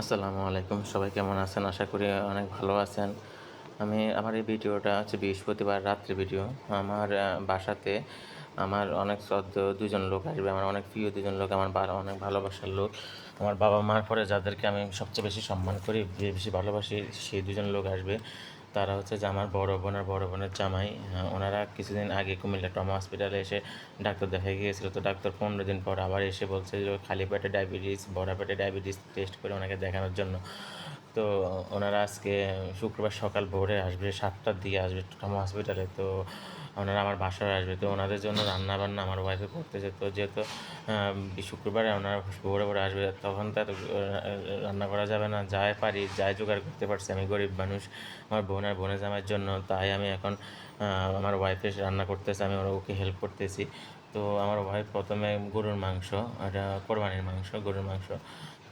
আসসালামু আলাইকুম। সবাই কেমন আছেন? আশা করি অনেক ভালো আছেন। আমার এই ভিডিওটা হচ্ছে বৃহস্পতিবার রাত্রে ভিডিও। আমার বাসাতে আমার অনেক শ্রদ্ধেয় ২ জন লোক আসবে। আমার অনেক প্রিয় ২ জন লোক, আমার অনেক ভালোবাসার লোক। আমার বাবা-মার পরে যাদেরকে আমি সবচেয়ে বেশি সম্মান করি, বেশি ভালোবাসি, সেই ২ জন লোক আসবে। তারা হচ্ছে যে আমার বড় বোন আর বড় বোনের জামাই। ওনারা কিছুদিন আগে কুমিল্লা ট্রমা হসপিটালে এসে ডাক্তার দেখাতে গিয়েছিল। তো ডাক্তার ১৫ দিন পর আবার এসে বলছে যে খালি পেটে ডায়াবেটিস, ভরা পেটে ডায়াবেটিস টেস্ট করে ওনাকে দেখানোর জন্য। তো ওনারা আজকে শুক্রবার সকাল ভোরে আসবে, ৭টার দিকে আসবে ট্রমা হসপিটালে। তো ওনারা আমার বাসায় আসবে। তো ওনাদের জন্য রান্নাবান্না আমার ওয়াইফে করতেছে। তো যেহেতু শুক্রবারে ওনারা ভোরে ভোরে আসবে, তখন তো এত রান্না করা যাবে না। যাই পারি, যাই জোগাড় করতে পারছি, আমি গরিব মানুষ, আমার বোন আর বোনের জামাইয়ের জন্য। তাই আমি এখন আমার ওয়াইফ এসে রান্না করতেছে, আমি ওকে হেল্প করতেছি। তো আমার ওয়াইফ প্রথমে গরুর মাংস, এটা কোরবানির মাংস, গরুর মাংস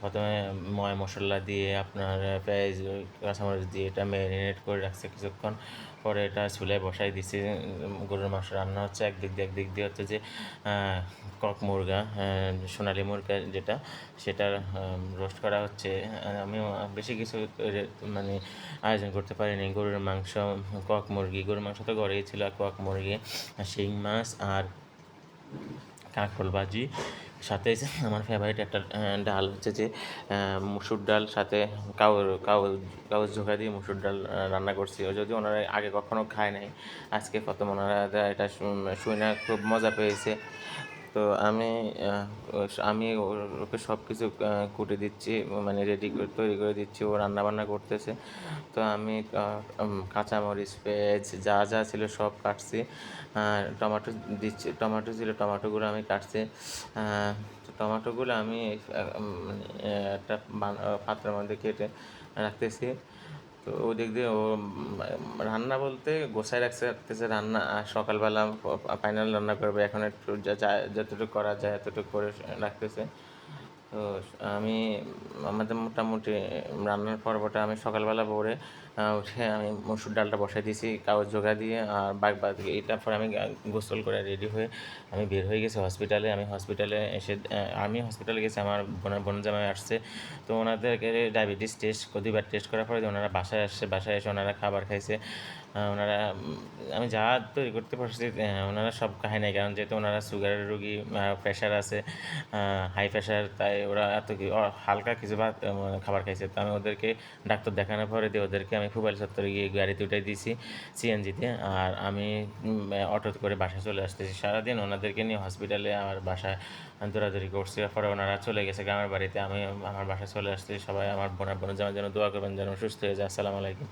প্রথমে ময় মশলা দিয়ে আপনার পেঁয়াজ, কাঁচামরিচ দিয়ে এটা ম্যারিনেট করে রাখছে কিছুক্ষণ। পরে এটা চুলায় বসাই দিছি। গরুর মাংস রান্না হচ্ছে একদিক দিয়ে হচ্ছে যে কক মুরগা, সোনালি মুরগা যেটা, সেটার রোস্ট করা হচ্ছে। আমিও বেশি কিছু মানে আয়োজন করতে পারিনি। গরুর মাংস, কক মুরগি, গরুর মাংস তো ঘরেই ছিল, আর কক মুরগি, শিং মাছ আর কাঁকরোল ভাজি, সাথে আমার ফেভারিট একটা ডাল হচ্ছে যে মুসুর ডাল, সাথে কাউজ ঝোঁকা দিয়ে মুসুর ডাল রান্না করছি। ও যদিও ওনারা আগে কখনো খায় নাই, আজকে প্রথম ওনারা এটা শুনে খুব মজা পেয়েছে। তো আমি ওকে সব কিছু কুটে দিচ্ছি, মানে তৈরি করে দিচ্ছি, ও রান্নাবান্না করতেছে। তো আমি কাঁচামরিচ, পেঁয়াজ যা যা ছিল সব কাটছি। টমেটো দিচ্ছি, টমেটো ছিল, টমেটোগুলো আমি কাটছি। তো টমেটোগুলো আমি মানে একটা পাত্রের মধ্যে কেটে রাখতেছি। তো ওদিক দিয়ে ও রান্না বলতে গোছায় রাখতেছে রান্না, আর সকালবেলা ফাইনাল রান্না করবে। এখন একটু যতটুকু করা যায় এতটুকু করে রাখতেছে। তো আমি আমাদের মোটামুটি রান্নার পর্বটা আমি সকালবেলা ভোরে উঠে আমি মসুর ডালটা বসাই দিয়েছি কাগজ জোগা দিয়ে, আর বাদ এটার পরে আমি গোসল করে রেডি হয়ে আমি বের হয়ে গেছি হসপিটালে। আমি হসপিটালে গেছি, আমার বোন জামাই আসছে। তো ওনাদেরকে ডায়াবেটিস টেস্ট, ২বার টেস্ট করার পরে ওনারা বাসায় আসছে। বাসায় এসে ওনারা খাবার খাইছে। ওনারা আমি যা তৈরি করতে পারছি ওনারা সব খায় নাই, কারণ যেহেতু ওনারা সুগারের রুগী, প্রেশার আছে, হাই প্রেশার, তাই ওরা হালকা কিছু ভাত খাবার খাইছে। তো আমি ওদেরকে ডাক্তার দেখানোর পরে দিয়ে ওদেরকে আমি ফুবাইল চত্বরে গিয়ে গাড়িতে উঠাই দিয়েছি, সিএনজিতে। আর আমি অটোতে করে বাসায় চলে আসতেছি। সারাদিন ওনাদেরকে নিয়ে হসপিটালে আমার বাসায় দৌড়াদৌড়ি করছি। পরে ওনারা চলে গেছে গ্রামের বাড়িতে, আমি আমার বাসায় চলে আসছি। সবাই আমার বোনের জন্য দোয়া করবেন যেন সুস্থ হয়ে যায়। আসসালামু আলাইকুম।